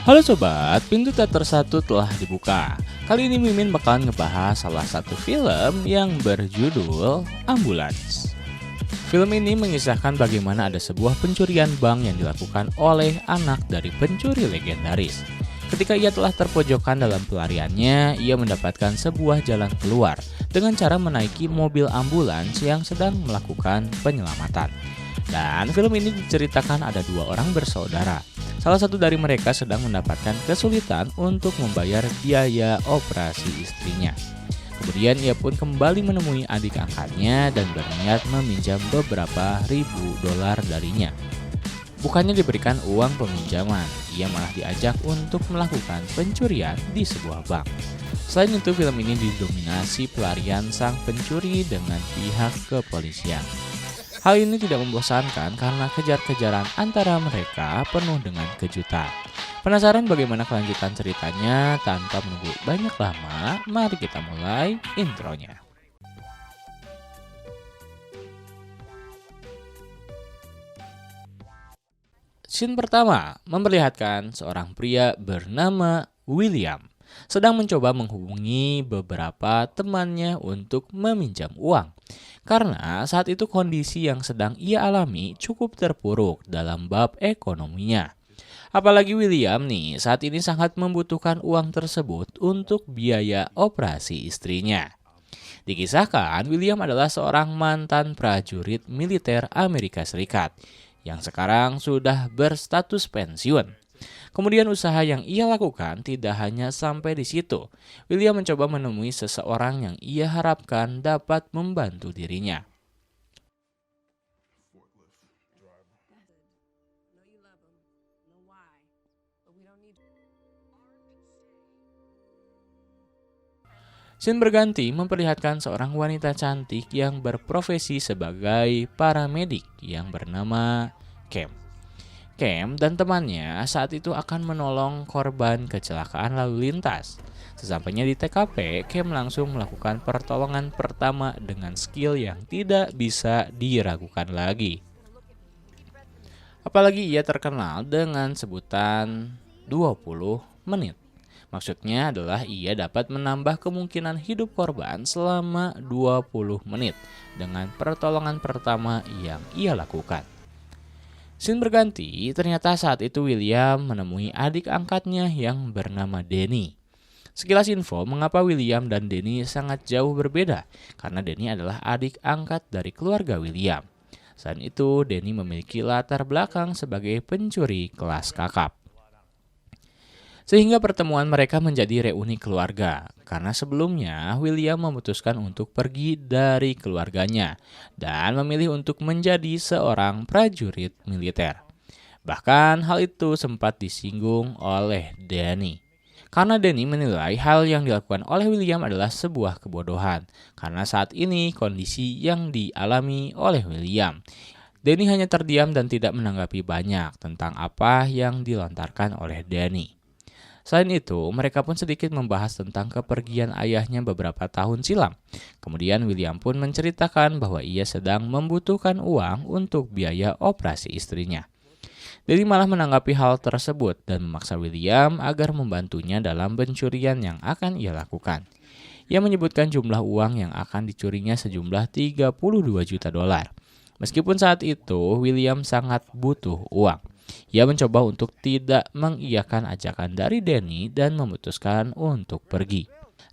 Halo sobat, pintu teater satu telah dibuka. Kali ini Mimin bakalan ngebahas salah satu film yang berjudul Ambulans. Film ini mengisahkan bagaimana ada sebuah pencurian bank yang dilakukan oleh anak dari pencuri legendaris. Ketika ia telah terpojokkan dalam pelariannya, ia mendapatkan sebuah jalan keluar dengan cara menaiki mobil ambulans yang sedang melakukan penyelamatan. Dan film ini diceritakan ada dua orang bersaudara. Salah satu dari mereka sedang mendapatkan kesulitan untuk membayar biaya operasi istrinya. Kemudian ia pun kembali menemui adik angkatnya dan berniat meminjam beberapa ribu dolar darinya. Bukannya diberikan uang peminjaman, ia malah diajak untuk melakukan pencurian di sebuah bank. Selain itu, film ini didominasi pelarian sang pencuri dengan pihak kepolisian. Hal ini tidak membosankan karena kejar-kejaran antara mereka penuh dengan kejutan. Penasaran bagaimana kelanjutan ceritanya? Tanpa menunggu banyak lama, mari kita mulai intronya. Scene pertama memperlihatkan seorang pria bernama William sedang mencoba menghubungi beberapa temannya untuk meminjam uang. Karena saat itu kondisi yang sedang ia alami cukup terpuruk dalam bab ekonominya. Apalagi William nih saat ini sangat membutuhkan uang tersebut untuk biaya operasi istrinya. Dikisahkan William adalah seorang mantan prajurit militer Amerika Serikat yang sekarang sudah berstatus pensiun. Kemudian usaha yang ia lakukan tidak hanya sampai di situ. William mencoba menemui seseorang yang ia harapkan dapat membantu dirinya. Scene berganti memperlihatkan seorang wanita cantik yang berprofesi sebagai paramedik yang bernama Cam. Cam dan temannya saat itu akan menolong korban kecelakaan lalu lintas. Sesampainya di TKP, Cam langsung melakukan pertolongan pertama dengan skill yang tidak bisa diragukan lagi. Apalagi ia terkenal dengan sebutan 20 menit. Maksudnya adalah ia dapat menambah kemungkinan hidup korban selama 20 menit dengan pertolongan pertama yang ia lakukan. Scene berganti, ternyata saat itu William menemui adik angkatnya yang bernama Danny. Sekilas info mengapa William dan Danny sangat jauh berbeda, karena Danny adalah adik angkat dari keluarga William. Selain itu, Danny memiliki latar belakang sebagai pencuri kelas kakap. Sehingga pertemuan mereka menjadi reuni keluarga, karena sebelumnya William memutuskan untuk pergi dari keluarganya dan memilih untuk menjadi seorang prajurit militer. Bahkan hal itu sempat disinggung oleh Danny. Karena Danny menilai hal yang dilakukan oleh William adalah sebuah kebodohan, karena saat ini kondisi yang dialami oleh William. Danny hanya terdiam dan tidak menanggapi banyak tentang apa yang dilontarkan oleh Danny. Selain itu, mereka pun sedikit membahas tentang kepergian ayahnya beberapa tahun silam. Kemudian William pun menceritakan bahwa ia sedang membutuhkan uang untuk biaya operasi istrinya. Danny malah menanggapi hal tersebut dan memaksa William agar membantunya dalam pencurian yang akan ia lakukan. Ia menyebutkan jumlah uang yang akan dicurinya sejumlah 32 juta dolar. Meskipun saat itu William sangat butuh uang. Ia mencoba untuk tidak mengiyakan ajakan dari Danny dan memutuskan untuk pergi.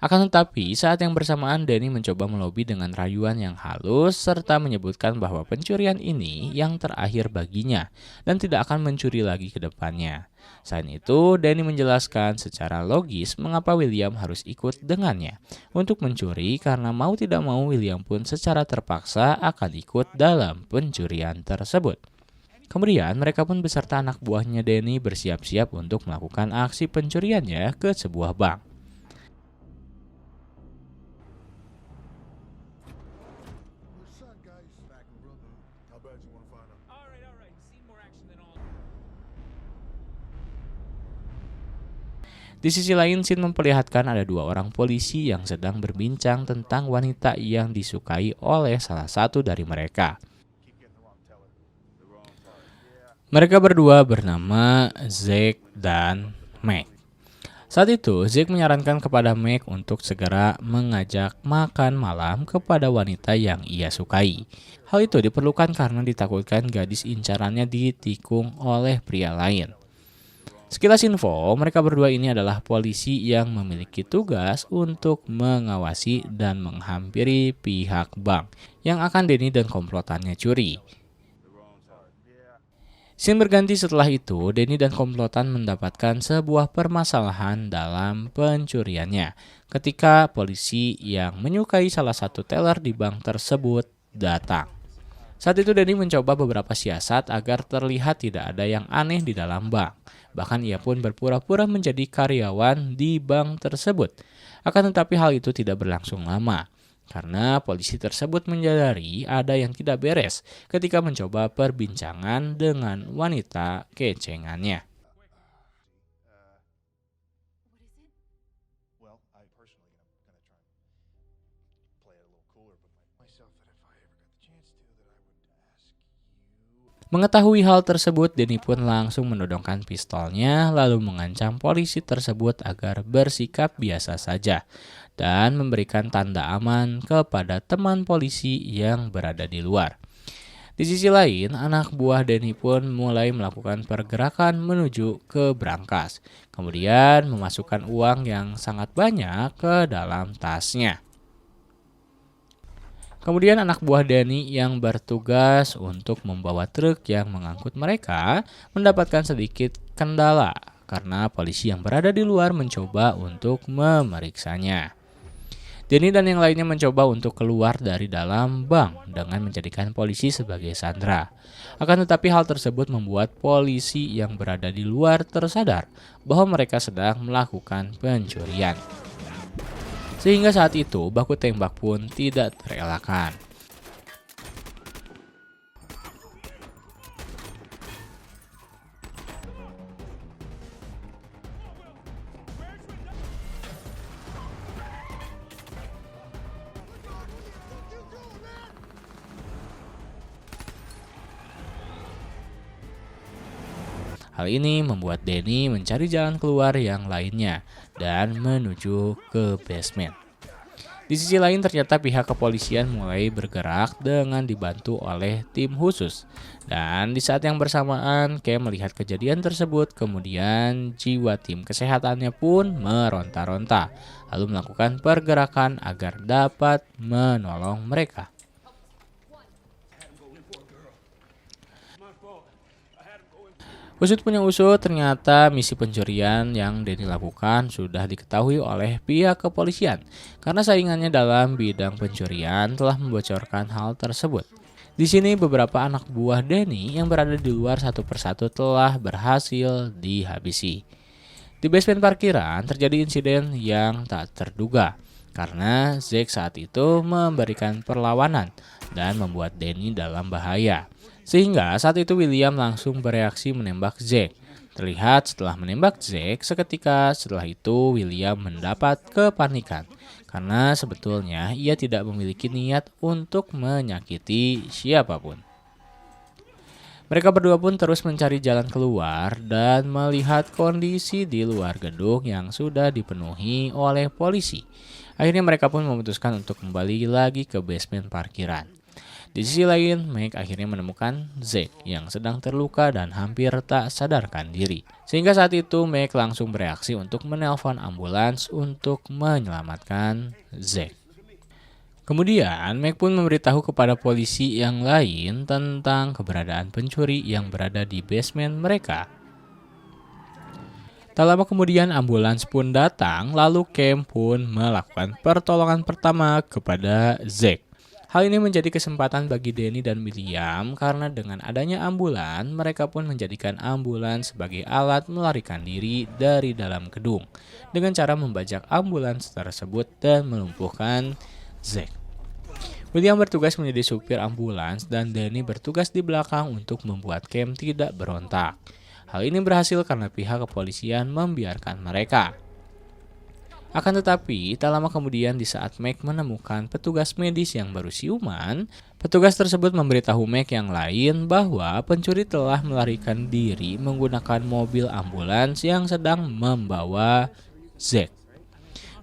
Akan tetapi saat yang bersamaan Danny mencoba melobi dengan rayuan yang halus serta menyebutkan bahwa pencurian ini yang terakhir baginya dan tidak akan mencuri lagi ke depannya. Selain itu, Danny menjelaskan secara logis mengapa William harus ikut dengannya untuk mencuri karena mau tidak mau William pun secara terpaksa akan ikut dalam pencurian tersebut. Kemudian mereka pun beserta anak buahnya Danny bersiap-siap untuk melakukan aksi pencuriannya ke sebuah bank. Di sisi lain, scene memperlihatkan ada dua orang polisi yang sedang berbincang tentang wanita yang disukai oleh salah satu dari mereka. Mereka berdua bernama Zack dan Meg. Saat itu, Zeke menyarankan kepada Meg untuk segera mengajak makan malam kepada wanita yang ia sukai. Hal itu diperlukan karena ditakutkan gadis incarannya ditikung oleh pria lain. Sekilas info, mereka berdua ini adalah polisi yang memiliki tugas untuk mengawasi dan menghampiri pihak bank yang akan Denny dan komplotannya curi. Scene berganti setelah itu, Denny dan komplotan mendapatkan sebuah permasalahan dalam pencuriannya ketika polisi yang menyukai salah satu teller di bank tersebut datang. Saat itu Denny mencoba beberapa siasat agar terlihat tidak ada yang aneh di dalam bank. Bahkan ia pun berpura-pura menjadi karyawan di bank tersebut. Akan tetapi hal itu tidak berlangsung lama. Karena polisi tersebut menyadari ada yang tidak beres ketika mencoba perbincangan dengan wanita kecengannya. Mengetahui hal tersebut, Denny pun langsung menodongkan pistolnya lalu mengancam polisi tersebut agar bersikap biasa saja dan memberikan tanda aman kepada teman polisi yang berada di luar. Di sisi lain, anak buah Denny pun mulai melakukan pergerakan menuju ke brankas, kemudian memasukkan uang yang sangat banyak ke dalam tasnya. Kemudian anak buah Denny yang bertugas untuk membawa truk yang mengangkut mereka mendapatkan sedikit kendala karena polisi yang berada di luar mencoba untuk memeriksanya. Denny dan yang lainnya mencoba untuk keluar dari dalam bank dengan menjadikan polisi sebagai sandera. Akan tetapi hal tersebut membuat polisi yang berada di luar tersadar bahwa mereka sedang melakukan pencurian. Sehingga saat itu baku tembak pun tidak terelakkan. Hal ini membuat Denny mencari jalan keluar yang lainnya dan menuju ke basement. Di sisi lain ternyata pihak kepolisian mulai bergerak dengan dibantu oleh tim khusus. Dan di saat yang bersamaan Cam melihat kejadian tersebut, kemudian jiwa tim kesehatannya pun meronta-ronta lalu melakukan pergerakan agar dapat menolong mereka. Usut punya usut, ternyata misi pencurian yang Denny lakukan sudah diketahui oleh pihak kepolisian karena saingannya dalam bidang pencurian telah membocorkan hal tersebut. Di sini beberapa anak buah Denny yang berada di luar satu persatu telah berhasil dihabisi. Di basement parkiran terjadi insiden yang tak terduga karena Zeke saat itu memberikan perlawanan dan membuat Denny dalam bahaya. Sehingga saat itu William langsung bereaksi menembak Zeke. Terlihat setelah menembak Zeke, seketika setelah itu William mendapat kepanikan karena sebetulnya ia tidak memiliki niat untuk menyakiti siapapun. Mereka berdua pun terus mencari jalan keluar dan melihat kondisi di luar gedung yang sudah dipenuhi oleh polisi. Akhirnya mereka pun memutuskan untuk kembali lagi ke basement parkiran. Di sisi lain, Meg akhirnya menemukan Zeke yang sedang terluka dan hampir tak sadarkan diri. Sehingga saat itu Meg langsung bereaksi untuk menelpon ambulans untuk menyelamatkan Zeke. Kemudian Meg pun memberitahu kepada polisi yang lain tentang keberadaan pencuri yang berada di basement mereka. Tak lama kemudian ambulans pun datang lalu Cam pun melakukan pertolongan pertama kepada Zeke. Hal ini menjadi kesempatan bagi Denny dan William karena dengan adanya ambulans, mereka pun menjadikan ambulans sebagai alat melarikan diri dari dalam gedung dengan cara membajak ambulans tersebut dan melumpuhkan Zeke. William bertugas menjadi supir ambulans dan Denny bertugas di belakang untuk membuat Cam tidak berontak. Hal ini berhasil karena pihak kepolisian membiarkan mereka. Akan tetapi, tak lama kemudian di saat Mac menemukan petugas medis yang baru siuman, petugas tersebut memberitahu Mac yang lain bahwa pencuri telah melarikan diri menggunakan mobil ambulans yang sedang membawa Zack.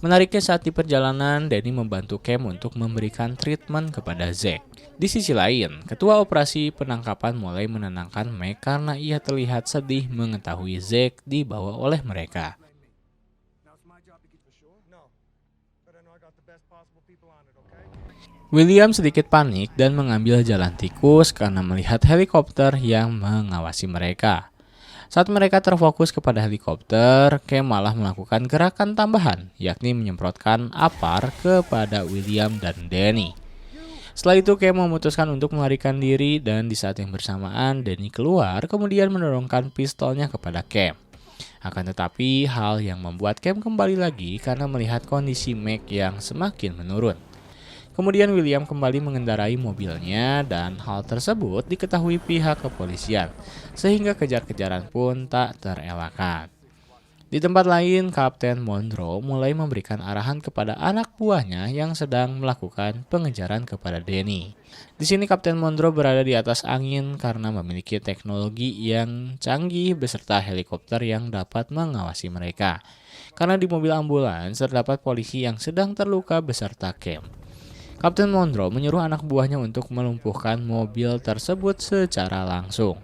Menariknya saat di perjalanan, Danny membantu Cam untuk memberikan treatment kepada Zack. Di sisi lain, ketua operasi penangkapan mulai menenangkan Mac karena ia terlihat sedih mengetahui Zack dibawa oleh mereka. William sedikit panik dan mengambil jalan tikus karena melihat helikopter yang mengawasi mereka. Saat mereka terfokus kepada helikopter, Cam malah melakukan gerakan tambahan, yakni menyemprotkan apar kepada William dan Danny. Setelah itu, Cam memutuskan untuk melarikan diri dan di saat yang bersamaan, Danny keluar kemudian mendorongkan pistolnya kepada Cam. Akan tetapi, hal yang membuat Cam kembali lagi karena melihat kondisi Mac yang semakin menurun. Kemudian William kembali mengendarai mobilnya dan hal tersebut diketahui pihak kepolisian, sehingga kejar-kejaran pun tak terelakkan. Di tempat lain, Kapten Monroe mulai memberikan arahan kepada anak buahnya yang sedang melakukan pengejaran kepada Danny. Di sini Kapten Monroe berada di atas angin karena memiliki teknologi yang canggih beserta helikopter yang dapat mengawasi mereka. Karena di mobil ambulans terdapat polisi yang sedang terluka beserta Cam. Kapten Monroe menyuruh anak buahnya untuk melumpuhkan mobil tersebut secara langsung.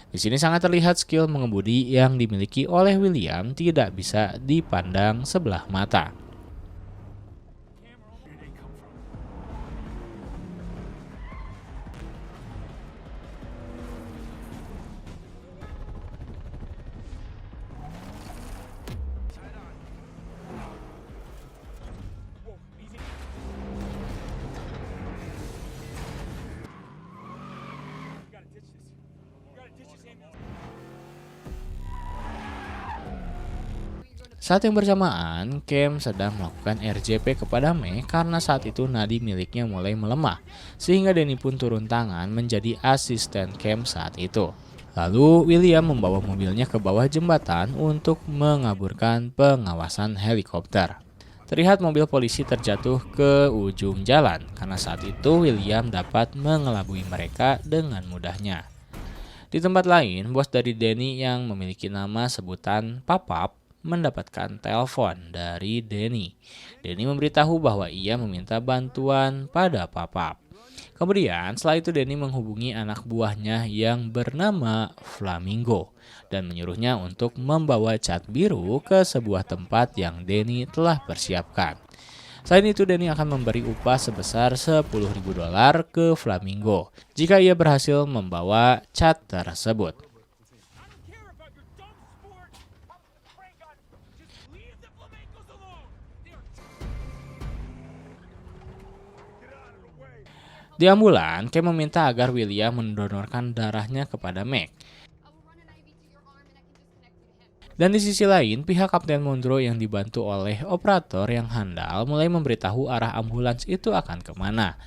Di sini sangat terlihat skill mengemudi yang dimiliki oleh William tidak bisa dipandang sebelah mata. Saat yang bersamaan, Cam sedang melakukan RJP kepada Mac karena saat itu nadi miliknya mulai melemah, sehingga Danny pun turun tangan menjadi asisten Cam saat itu. Lalu William membawa mobilnya ke bawah jembatan untuk mengaburkan pengawasan helikopter. Terlihat mobil polisi terjatuh ke ujung jalan karena saat itu William dapat mengelabui mereka dengan mudahnya. Di tempat lain, bos dari Danny yang memiliki nama sebutan Papap mendapatkan telepon dari Danny. Danny memberitahu bahwa ia meminta bantuan pada Papap. Kemudian setelah itu Danny menghubungi anak buahnya yang bernama Flamingo dan menyuruhnya untuk membawa cat biru ke sebuah tempat yang Danny telah persiapkan. Selain itu, Danny akan memberi upah sebesar $10.000 ke Flamingo jika ia berhasil membawa cat tersebut. Di ambulan, Cam meminta agar William mendonorkan darahnya kepada Mac. Dan di sisi lain, pihak Kapten Monroe yang dibantu oleh operator yang handal mulai memberitahu arah ambulans itu akan kemana.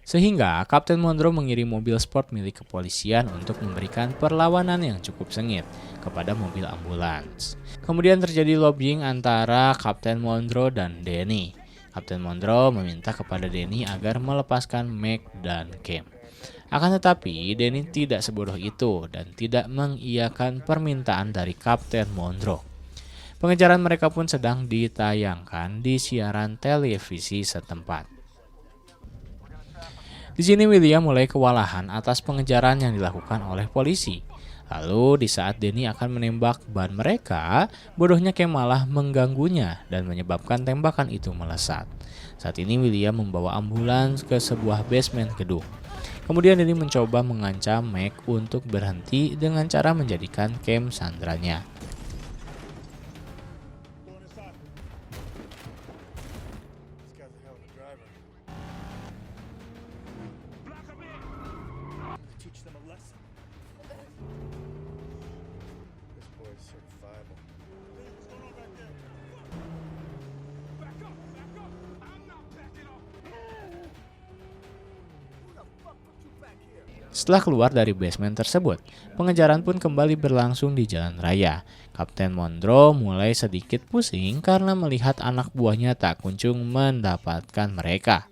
Sehingga Kapten Monroe mengirim mobil sport milik kepolisian untuk memberikan perlawanan yang cukup sengit kepada mobil ambulans. Kemudian terjadi lobbying antara Kapten Monroe dan Danny. Kapten Monroe meminta kepada Danny agar melepaskan Mac dan Cam. Akan tetapi, Danny tidak sebodoh itu dan tidak mengiyakan permintaan dari Kapten Monroe. Pengejaran mereka pun sedang ditayangkan di siaran televisi setempat. Di sini William mulai kewalahan atas pengejaran yang dilakukan oleh polisi. Lalu di saat Danny akan menembak ban mereka, bodohnya Cam malah mengganggunya dan menyebabkan tembakan itu melesat. Saat ini William membawa ambulans ke sebuah basement gedung. Kemudian Danny mencoba mengancam Mac untuk berhenti dengan cara menjadikan Cam sandranya. Setelah keluar dari basement tersebut, pengejaran pun kembali berlangsung di jalan raya. Kapten Monroe mulai sedikit pusing karena melihat anak buahnya tak kunjung mendapatkan mereka.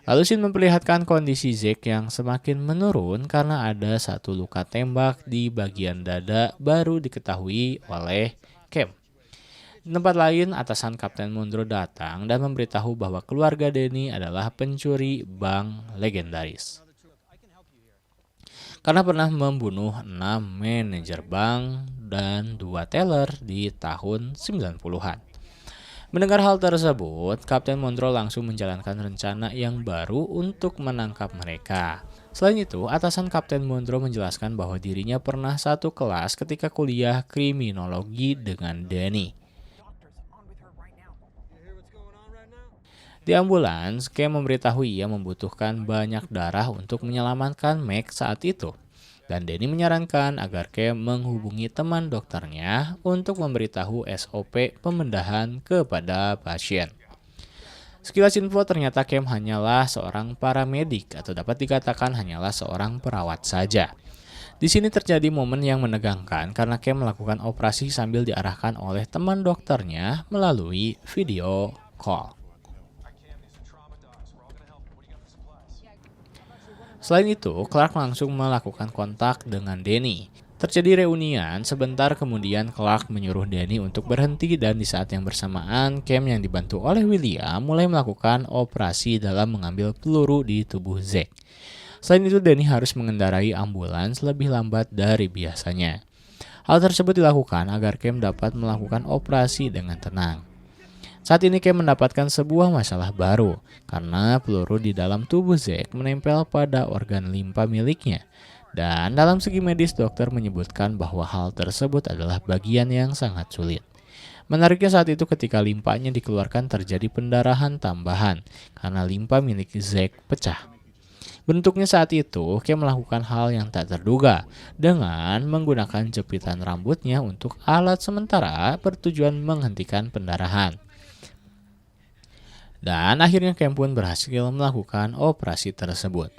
Lalu Shin memperlihatkan kondisi Zack yang semakin menurun karena ada satu luka tembak di bagian dada baru diketahui oleh Cam. Di tempat lain, atasan Kapten Monroe datang dan memberitahu bahwa keluarga Danny adalah pencuri bank legendaris. Karena pernah membunuh 6 manajer bank dan 2 teller di tahun 90-an. Mendengar hal tersebut, Kapten Monroe langsung menjalankan rencana yang baru untuk menangkap mereka. Selain itu, atasan Kapten Monroe menjelaskan bahwa dirinya pernah satu kelas ketika kuliah kriminologi dengan Danny. Di ambulans, Cam memberitahu ia membutuhkan banyak darah untuk menyelamatkan Meg saat itu. Dan Danny menyarankan agar Cam menghubungi teman dokternya untuk memberitahu SOP pembedahan kepada pasien. Sekilas info, ternyata Cam hanyalah seorang paramedik atau dapat dikatakan hanyalah seorang perawat saja. Di sini terjadi momen yang menegangkan karena Cam melakukan operasi sambil diarahkan oleh teman dokternya melalui video call. Selain itu, Clark langsung melakukan kontak dengan Danny. Terjadi reunian, sebentar kemudian Clark menyuruh Danny untuk berhenti dan di saat yang bersamaan, Cam yang dibantu oleh William mulai melakukan operasi dalam mengambil peluru di tubuh Zack. Selain itu, Danny harus mengendarai ambulans lebih lambat dari biasanya. Hal tersebut dilakukan agar Cam dapat melakukan operasi dengan tenang. Saat ini Cam mendapatkan sebuah masalah baru karena peluru di dalam tubuh Zack menempel pada organ limpa miliknya. Dan dalam segi medis, dokter menyebutkan bahwa hal tersebut adalah bagian yang sangat sulit. Menariknya saat itu ketika limpanya dikeluarkan terjadi pendarahan tambahan karena limpa milik Zack pecah. Bentuknya saat itu, Cam melakukan hal yang tak terduga dengan menggunakan jepitan rambutnya untuk alat sementara bertujuan menghentikan pendarahan. Dan akhirnya Cam pun berhasil melakukan operasi tersebut.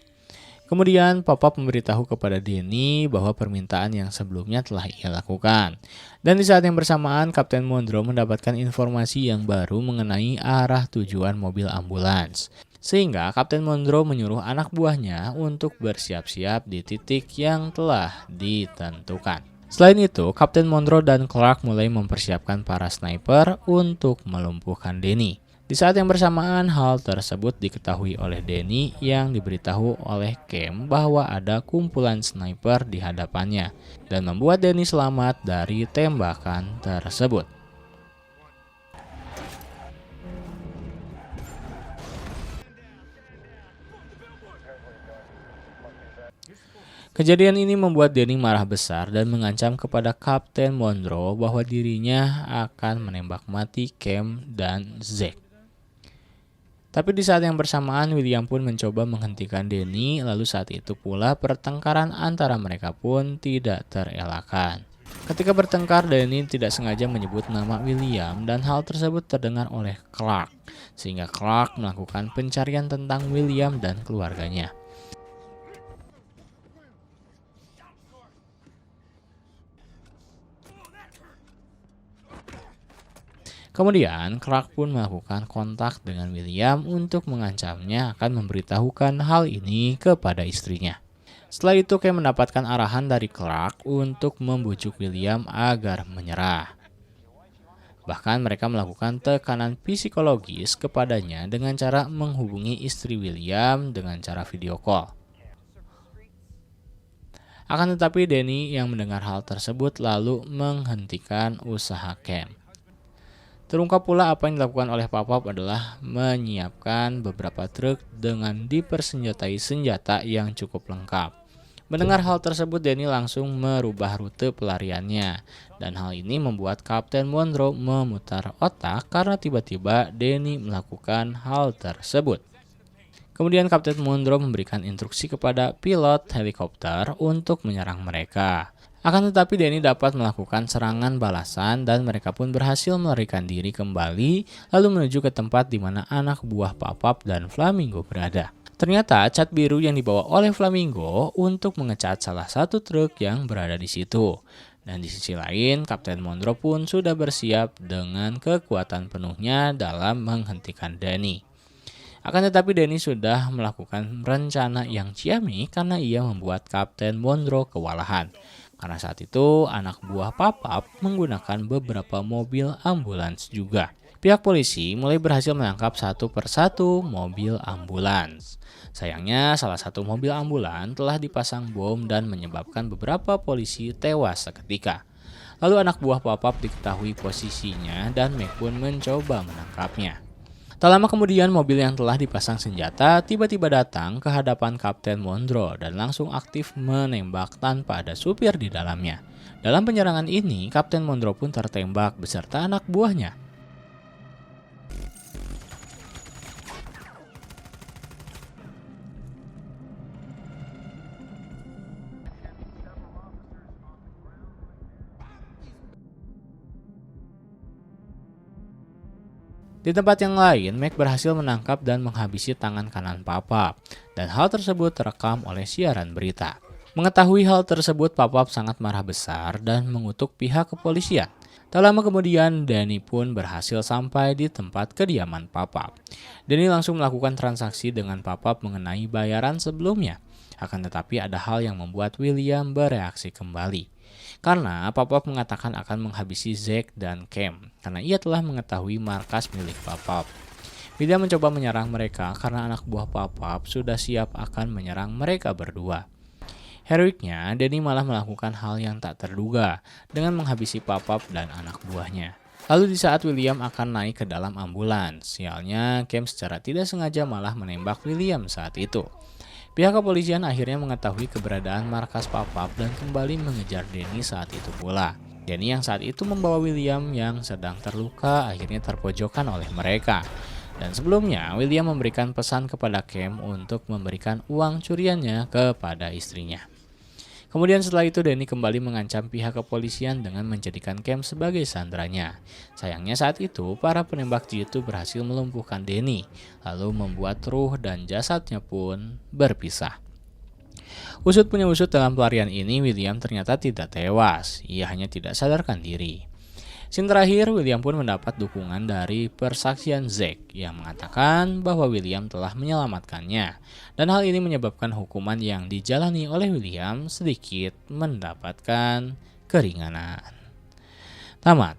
Kemudian Papa memberitahu kepada Danny bahwa permintaan yang sebelumnya telah ia lakukan. Dan di saat yang bersamaan Kapten Monroe mendapatkan informasi yang baru mengenai arah tujuan mobil ambulans. Sehingga Kapten Monroe menyuruh anak buahnya untuk bersiap-siap di titik yang telah ditentukan. Selain itu, Kapten Monroe dan Clark mulai mempersiapkan para sniper untuk melumpuhkan Danny. Di saat yang bersamaan, hal tersebut diketahui oleh Danny yang diberitahu oleh Cam bahwa ada kumpulan sniper di hadapannya dan membuat Danny selamat dari tembakan tersebut. Kejadian ini membuat Danny marah besar dan mengancam kepada Kapten Monroe bahwa dirinya akan menembak mati Cam dan Zack. Tapi di saat yang bersamaan, William pun mencoba menghentikan Danny, lalu saat itu pula pertengkaran antara mereka pun tidak terelakkan. Ketika bertengkar, Danny tidak sengaja menyebut nama William dan hal tersebut terdengar oleh Clark, sehingga Clark melakukan pencarian tentang William dan keluarganya. Kemudian, Clark pun melakukan kontak dengan William untuk mengancamnya akan memberitahukan hal ini kepada istrinya. Setelah itu, Cam mendapatkan arahan dari Clark untuk membujuk William agar menyerah. Bahkan mereka melakukan tekanan psikologis kepadanya dengan cara menghubungi istri William dengan cara video call. Akan tetapi Danny yang mendengar hal tersebut lalu menghentikan usaha Cam. Terungkap pula apa yang dilakukan oleh Papa adalah menyiapkan beberapa truk dengan dipersenjatai senjata yang cukup lengkap. Mendengar hal tersebut, Danny langsung merubah rute pelariannya. Dan hal ini membuat Kapten Monroe memutar otak karena tiba-tiba Danny melakukan hal tersebut. Kemudian Kapten Monroe memberikan instruksi kepada pilot helikopter untuk menyerang mereka. Akan tetapi Danny dapat melakukan serangan balasan dan mereka pun berhasil melarikan diri kembali lalu menuju ke tempat di mana anak buah Papap dan Flamingo berada. Ternyata cat biru yang dibawa oleh Flamingo untuk mengecat salah satu truk yang berada di situ. Dan di sisi lain, Kapten Monroe pun sudah bersiap dengan kekuatan penuhnya dalam menghentikan Danny. Akan tetapi Danny sudah melakukan rencana yang ciamik karena ia membuat Kapten Monroe kewalahan. Karena saat itu anak buah Papap menggunakan beberapa mobil ambulans juga. Pihak polisi mulai berhasil menangkap satu persatu mobil ambulans. Sayangnya salah satu mobil ambulans telah dipasang bom dan menyebabkan beberapa polisi tewas seketika. Lalu anak buah Papap diketahui posisinya dan Mac pun mencoba menangkapnya. Tak lama kemudian mobil yang telah dipasang senjata tiba-tiba datang ke hadapan Kapten Monroe dan langsung aktif menembak tanpa ada supir di dalamnya. Dalam penyerangan ini, Kapten Monroe pun tertembak beserta anak buahnya. Di tempat yang lain, Mac berhasil menangkap dan menghabisi tangan kanan Papap, dan hal tersebut terekam oleh siaran berita. Mengetahui hal tersebut, Papap sangat marah besar dan mengutuk pihak kepolisian. Tak lama kemudian, Danny pun berhasil sampai di tempat kediaman Papap. Danny langsung melakukan transaksi dengan Papap mengenai bayaran sebelumnya. Akan tetapi ada hal yang membuat William bereaksi kembali. Karena Papap mengatakan akan menghabisi Zack dan Cam karena ia telah mengetahui markas milik Papap. William mencoba menyerang mereka karena anak buah Papap sudah siap akan menyerang mereka berdua. Heroiknya, Danny malah melakukan hal yang tak terduga dengan menghabisi Papap dan anak buahnya. Lalu di saat William akan naik ke dalam ambulans, sialnya Cam secara tidak sengaja malah menembak William saat itu. Pihak kepolisian akhirnya mengetahui keberadaan markas Papap dan kembali mengejar Danny saat itu pula. Danny yang saat itu membawa William yang sedang terluka akhirnya terpojokan oleh mereka. Dan sebelumnya, William memberikan pesan kepada Cam untuk memberikan uang curiannya kepada istrinya. Kemudian setelah itu Danny kembali mengancam pihak kepolisian dengan menjadikan Cam sebagai sandranya. Sayangnya saat itu para penembak jitu berhasil melumpuhkan Danny, lalu membuat ruh dan jasadnya pun berpisah. Usut punya usut dalam pelarian ini, William ternyata tidak tewas, ia hanya tidak sadarkan diri. Scene terakhir, William pun mendapat dukungan dari persaksian Zack yang mengatakan bahwa William telah menyelamatkannya. Dan hal ini menyebabkan hukuman yang dijalani oleh William sedikit mendapatkan keringanan. Tamat.